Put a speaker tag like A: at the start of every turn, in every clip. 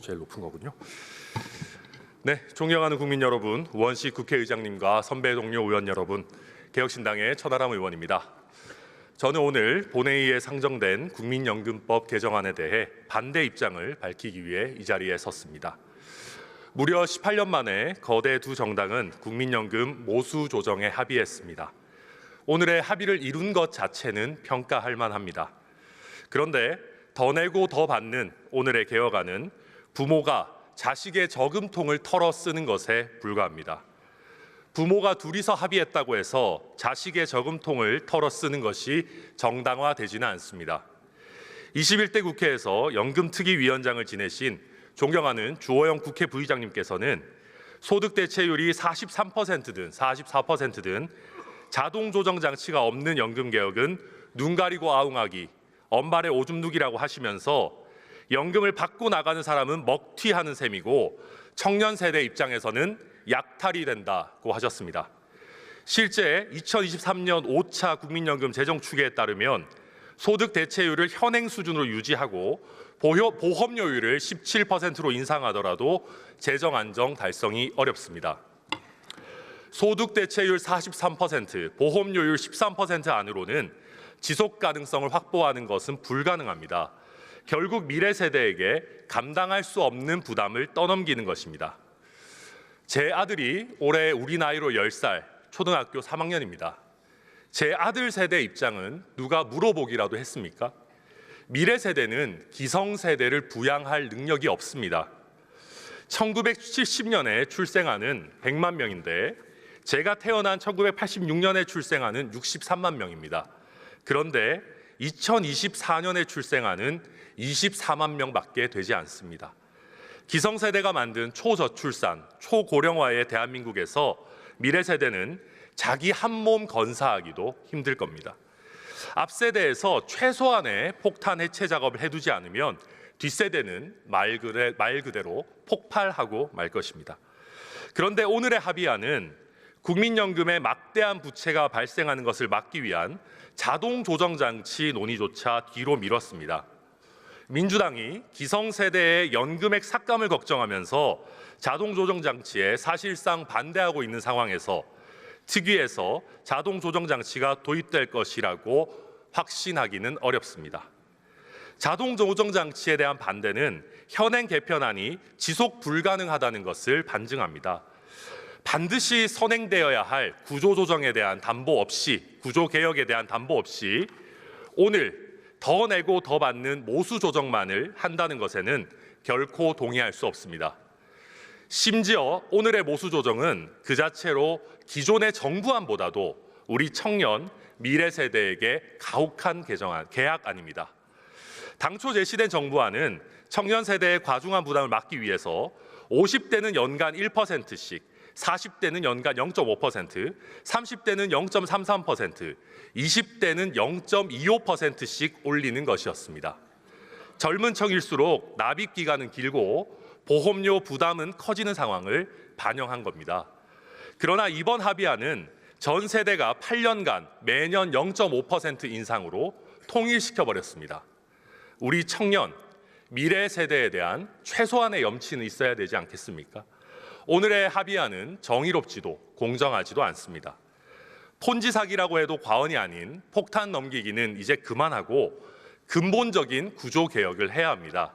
A: 제일 높은 거군요. 네, 존경하는 국민 여러분, 우원식 국회의장님과 선배 동료 의원 여러분, 개혁신당의 천하람 의원입니다. 저는 오늘 본회의에 상정된 국민연금법 개정안에 대해 반대 입장을 밝히기 위해 이 자리에 섰습니다. 무려 18년 만에 거대 두 정당은 국민연금 모수 조정에 합의했습니다. 오늘의 합의를 이룬 것 자체는 평가할 만합니다. 그런데 더 내고 더 받는 오늘의 개혁안은 부모가 자식의 저금통을 털어 쓰는 것에 불과합니다. 부모가 둘이서 합의했다고 해서 자식의 저금통을 털어 쓰는 것이 정당화되지는 않습니다. 21대 국회에서 연금특위위원장을 지내신 존경하는 주호영 국회 부의장님께서는 소득 대체율이 43%든 44%든 자동 조정 장치가 없는 연금 개혁은 눈 가리고 아웅하기, 언발의 오줌 누기라고 하시면서 연금을 받고 나가는 사람은 먹튀하는 셈이고 청년 세대 입장에서는 약탈이 된다고 하셨습니다. 실제 2023년 5차 국민연금 재정 추계에 따르면 소득 대체율을 현행 수준으로 유지하고 보험료율을 17%로 인상하더라도 재정 안정 달성이 어렵습니다. 소득 대체율 43%, 보험료율 13% 안으로는 지속 가능성을 확보하는 것은 불가능합니다. 결국 미래 세대에게 감당할 수 없는 부담을 떠넘기는 것입니다. 제 아들이 올해 우리 나이로 10살, 초등학교 3학년입니다. 제 아들 세대 입장은 누가 물어보기라도 했습니까? 미래 세대는 기성 세대를 부양할 능력이 없습니다. 1970년에 출생아는 100만 명인데 제가 태어난 1986년에 출생아는 63만 명입니다. 그런데 2024년에 출생아는 24만 명밖에 되지 않습니다. 기성세대가 만든 초저출산, 초고령화의 대한민국에서 미래 세대는 자기 한 몸 건사하기도 힘들 겁니다. 앞 세대에서 최소한의 폭탄 해체 작업을 해두지 않으면 뒷세대는 말 그대로 폭발하고 말 것입니다. 그런데 오늘의 합의안은 국민연금의 막대한 부채가 발생하는 것을 막기 위한 자동 조정 장치 논의조차 뒤로 미뤘습니다. 민주당이 기성세대의 연금액 삭감을 걱정하면서 자동 조정 장치에 사실상 반대하고 있는 상황에서 특위에서 자동 조정 장치가 도입될 것이라고 확신하기는 어렵습니다. 자동 조정 장치에 대한 반대는 현행 개편안이 지속 불가능하다는 것을 반증합니다. 반드시 선행되어야 할 구조조정에 대한 담보 없이, 구조개혁에 대한 담보 없이 오늘 더 내고 더 받는 모수 조정만을 한다는 것에는 결코 동의할 수 없습니다. 심지어 오늘의 모수 조정은 그 자체로 기존의 정부안보다도 우리 청년, 미래 세대에게 가혹한 계약안입니다. 당초 제시된 정부안은 청년 세대의 과중한 부담을 막기 위해서 50대는 연간 1%씩, 40대는 연간 0.5%, 30대는 0.33%, 20대는 0.25%씩 올리는 것이었습니다. 젊은 층일수록 납입 기간은 길고 보험료 부담은 커지는 상황을 반영한 겁니다. 그러나 이번 합의안은 전 세대가 8년간 매년 0.5% 인상으로 통일시켜버렸습니다. 우리 청년, 미래 세대에 대한 최소한의 염치는 있어야 되지 않겠습니까? 오늘의 합의안은 정의롭지도 공정하지도 않습니다. 폰지 사기라고 해도 과언이 아닌 폭탄 넘기기는 이제 그만하고 근본적인 구조 개혁을 해야 합니다.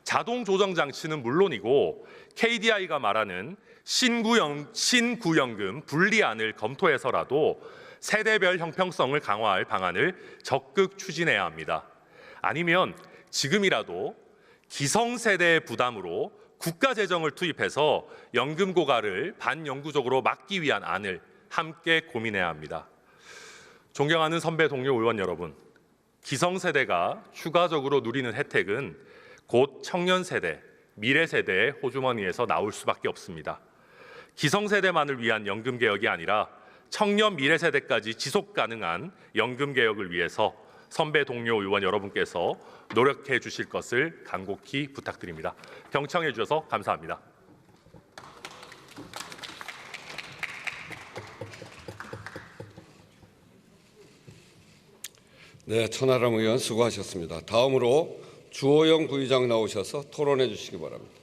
A: 자동 조정 장치는 물론이고 KDI가 말하는 신구연금 분리안을 검토해서라도 세대별 형평성을 강화할 방안을 적극 추진해야 합니다. 아니면 지금이라도 기성세대의 부담으로 국가 재정을 투입해서 연금 고갈을 반영구적으로 막기 위한 안을 함께 고민해야 합니다. 존경하는 선배 동료 의원 여러분, 기성세대가 추가적으로 누리는 혜택은 곧 청년 세대, 미래 세대의 호주머니에서 나올 수밖에 없습니다. 기성세대만을 위한 연금 개혁이 아니라 청년 미래 세대까지 지속 가능한 연금 개혁을 위해서 선배 동료 의원 여러분께서 노력해 주실 것을 간곡히 부탁드립니다. 경청해 주셔서 감사합니다.
B: 네, 천하람 의원 수고하셨습니다. 다음으로 주호영 부의장 나오셔서 토론해 주시기 바랍니다.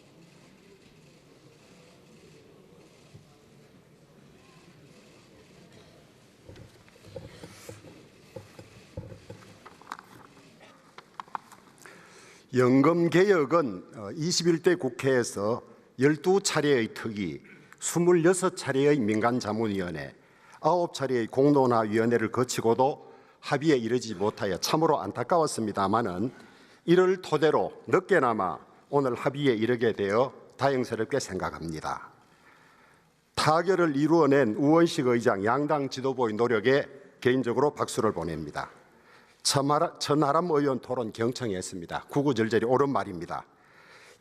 B: 연금개혁은 21대 국회에서 12차례의 특위, 26차례의 민간자문위원회, 9차례의 공론화위원회를 거치고도 합의에 이르지 못하여 참으로 안타까웠습니다마는 이를 토대로 늦게나마 오늘 합의에 이르게 되어 다행스럽게 생각합니다. 타결을 이루어낸 우원식 의장 양당 지도부의 노력에 개인적으로 박수를 보냅니다. 천하람 의원 토론 경청했습니다. 구구절절이 옳은 말입니다.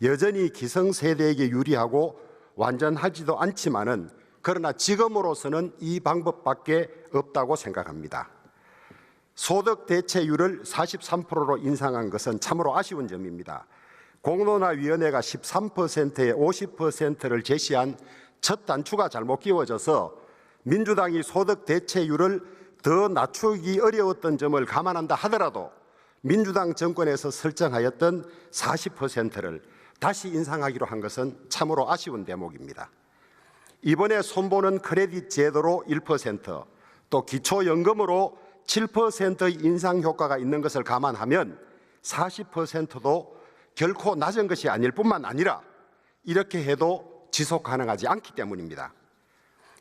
B: 여전히 기성세대에게 유리하고 완전하지도 않지만은 그러나 지금으로서는 이 방법밖에 없다고 생각합니다. 소득 대체율을 43%로 인상한 것은 참으로 아쉬운 점입니다. 공론화위원회가 13%에 50%를 제시한 첫 단추가 잘못 끼워져서 민주당이 소득 대체율을 더 낮추기 어려웠던 점을 감안한다 하더라도 민주당 정권에서 설정하였던 40%를 다시 인상하기로 한 것은 참으로 아쉬운 대목입니다. 이번에 손보는 크레딧 제도로 1%, 또 기초연금으로 7%의 인상 효과가 있는 것을 감안하면 40%도 결코 낮은 것이 아닐 뿐만 아니라 이렇게 해도 지속 가능하지 않기 때문입니다.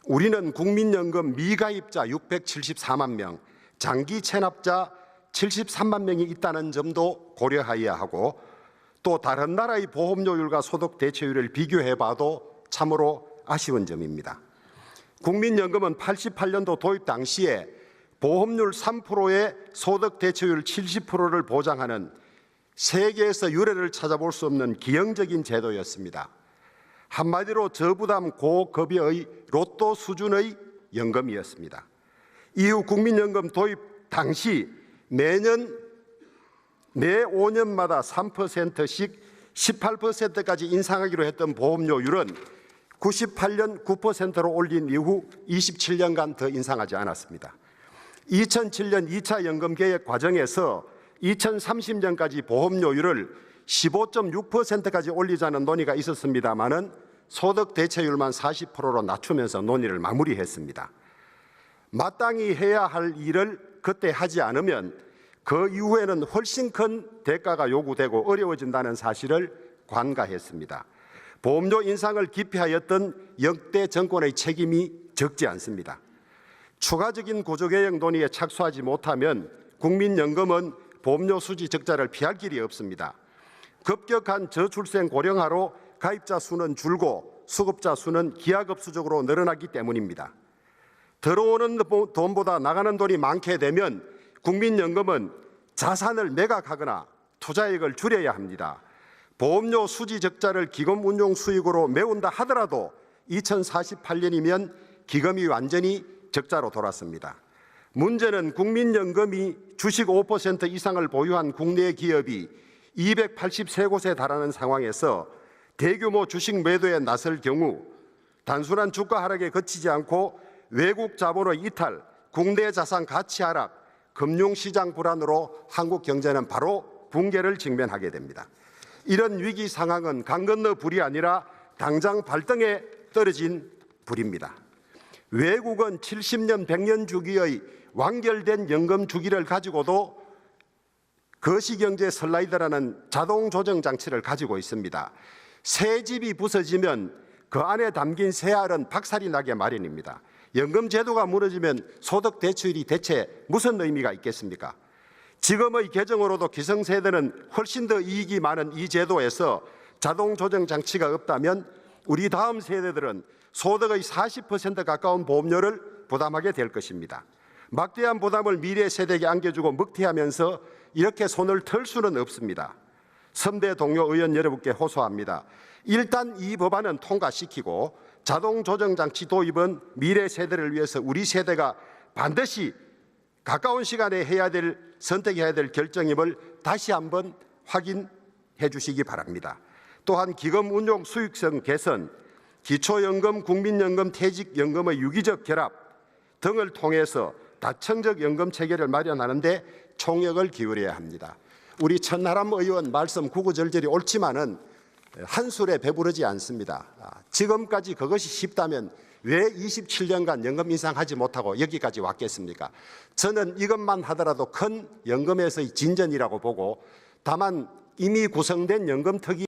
B: 우리는 국민연금 미가입자 674만 명, 장기 체납자 73만 명이 있다는 점도 고려해야 하고 또 다른 나라의 보험료율과 소득 대체율을 비교해봐도 참으로 아쉬운 점입니다. 국민연금은 88년도 도입 당시에 보험률 3%에 소득 대체율 70%를 보장하는 세계에서 유례를 찾아볼 수 없는 기형적인 제도였습니다. 한마디로 저부담 고급여의 로또 수준의 연금이었습니다. 이후 국민연금 도입 당시 매 5년마다 3%씩 18%까지 인상하기로 했던 보험료율은 98년 9%로 올린 이후 27년간 더 인상하지 않았습니다. 2007년 2차 연금개혁 과정에서 2030년까지 보험료율을 15.6%까지 올리자는 논의가 있었습니다마는 소득 대체율만 40%로 낮추면서 논의를 마무리했습니다. 마땅히 해야 할 일을 그때 하지 않으면 그 이후에는 훨씬 큰 대가가 요구되고 어려워진다는 사실을 관가했습니다. 보험료 인상을 기피하였던 역대 정권의 책임이 적지 않습니다. 추가적인 구조개혁 논의에 착수하지 못하면 국민연금은 보험료 수지 적자를 피할 길이 없습니다. 급격한 저출생 고령화로 가입자 수는 줄고 수급자 수는 기하급수적으로 늘어나기 때문입니다. 들어오는 돈보다 나가는 돈이 많게 되면 국민연금은 자산을 매각하거나 투자액을 줄여야 합니다. 보험료 수지 적자를 기금 운용 수익으로 메운다 하더라도 2048년이면 기금이 완전히 적자로 돌았습니다. 문제는 국민연금이 주식 5% 이상을 보유한 국내 기업이 283곳에 달하는 상황에서 대규모 주식 매도에 나설 경우 단순한 주가 하락에 그치지 않고 외국 자본의 이탈, 국내 자산 가치 하락, 금융시장 불안으로 한국 경제는 바로 붕괴를 직면하게 됩니다. 이런 위기 상황은 강 건너 불이 아니라 당장 발등에 떨어진 불입니다. 외국은 70년, 100년 주기의 완결된 연금 주기를 가지고도 거시경제 슬라이드라는 자동 조정 장치를 가지고 있습니다. 새 집이 부서지면 그 안에 담긴 새알은 박살이 나게 마련입니다. 연금 제도가 무너지면 소득 대출이 대체 무슨 의미가 있겠습니까? 지금의 개정으로도 기성세대는 훨씬 더 이익이 많은 이 제도에서 자동 조정 장치가 없다면 우리 다음 세대들은 소득의 40% 가까운 보험료를 부담하게 될 것입니다. 막대한 부담을 미래 세대에게 안겨주고 먹튀하면서 이렇게 손을 털 수는 없습니다. 선배 동료 의원 여러분께 호소합니다. 일단 이 법안은 통과시키고 자동 조정 장치 도입은 미래 세대를 위해서 우리 세대가 반드시 가까운 시간에 선택해야 될 결정임을 다시 한번 확인해 주시기 바랍니다. 또한 기금 운용 수익성 개선, 기초연금, 국민연금, 퇴직연금의 유기적 결합 등을 통해서 다층적 연금 체계를 마련하는 데 총력을 기울여야 합니다. 우리 천하람 의원 말씀 구구절절이 옳지만은 한술에 배부르지 않습니다. 지금까지 그것이 쉽다면 왜 27년간 연금 인상하지 못하고 여기까지 왔겠습니까? 저는 이것만 하더라도 큰 연금에서의 진전이라고 보고 다만 이미 구성된 연금특위